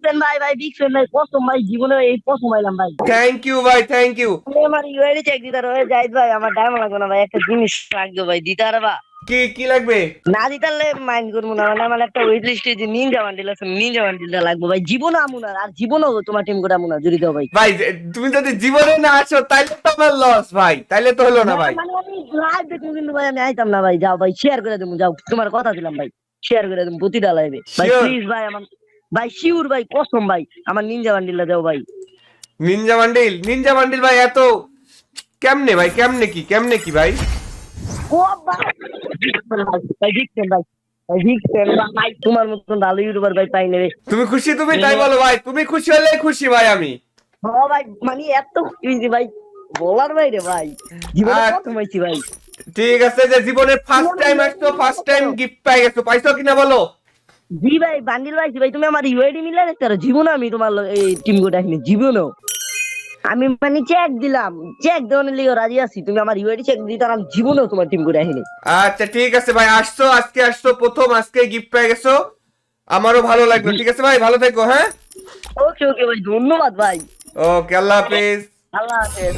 Fan ভাই, ভাই big fan ভাই, প্রথম ভাই জীবনে এই প্রথম আইলাম ভাই। থ্যাংক ইউ ভাই, থ্যাংক ইউ। আমার ইউআইডি চেক দিতে হবে জাহিদ ভাই, আমার ডায়মন্ড লাগবে না ভাই, একটা জিনিস লাগবে ভাই, দিতে পারবা? কি কি লাগবে? না দিতে পারলে মাইন্ড করবো না, মানে আমার একটা ওয়েট লিস্টে যে নিনজা বান্ডিল আছে, নিনজা বান্ডিলটা লাগবে ভাই, জীবনও আমু না, আর জীবনও তোমার টিম করে আমু না যদি দাও ভাই। ভাই তুমি যদি জীবনে না আসো তাইলে তো আমার লস ভাই, তাইলে তো হলো না না ভাই। মানে আমি লাইভ দেখবো কিন্তু ভাই, আমি আইতাম না ভাই, যাও ভাই শেয়ার করে দেবো, যাও তোমার কথা দিলাম ভাই, শেয়ার করে দেবো প্রতিটা লাইভে ভাই, শিওর? প্লিজ ভাই আমার, ভাই শিউর ভাই, কসম ভাই, আমার নিনজা বান্ডিলটা দাও ভাই। নিনজা বান্ডিল, নিনজা বান্ডিল ভাই এত কেমনে ভাই, কেমনে কি, কেমনে কি ভাই? ও ভাই, ভাই জিতছেন ভাই, ভাই জিতছেন ভাই, তোমার মতন ভালো ইউটিউবার ভাই পাই নেবে। তুমি খুশি, তুমি তাই বলো ভাই, তুমি খুশি হলেই খুশি ভাই আমি। ও ভাই মানে এত খুশি ভাই, বলার বাইরে ভাই, জীবনে আর প্রথম হয়েছি ভাই। ঠিক আছে, যে জীবনে ফার্স্ট টাইম আসছো, ফার্স্ট টাইম গিফট পাই গেছো, পাইছো কিনা বলো? জি ভাই বান্ডিল পাইছি ভাই, তুমি আমার ইউআইডি মিলে দেখতে পারো, জীবনে আমি তোমার এই টিম গোটা এখানে জীবনেও আমি মানে চেক দিলাম, চেক দেওয়ার লিগে রাজি আছি, তুমি আমার ইউআইডি চেক দিতে আর আমি জীবনেও তোমার টিম গোটা এখানে। আচ্ছা ঠিক আছে ভাই, আসছো আজকে, আসছো প্রথম আজকে গিফট পেয়ে গেছো, আমারও ভালো লাগলো। ঠিক আছে ভাই, ভালো থেকো, হ্যাঁ। ওকে ওকে ভাই, ধন্যবাদ ভাই। ওকে, আল্লাহ হাফেজ। আল্লাহ হাফেজ।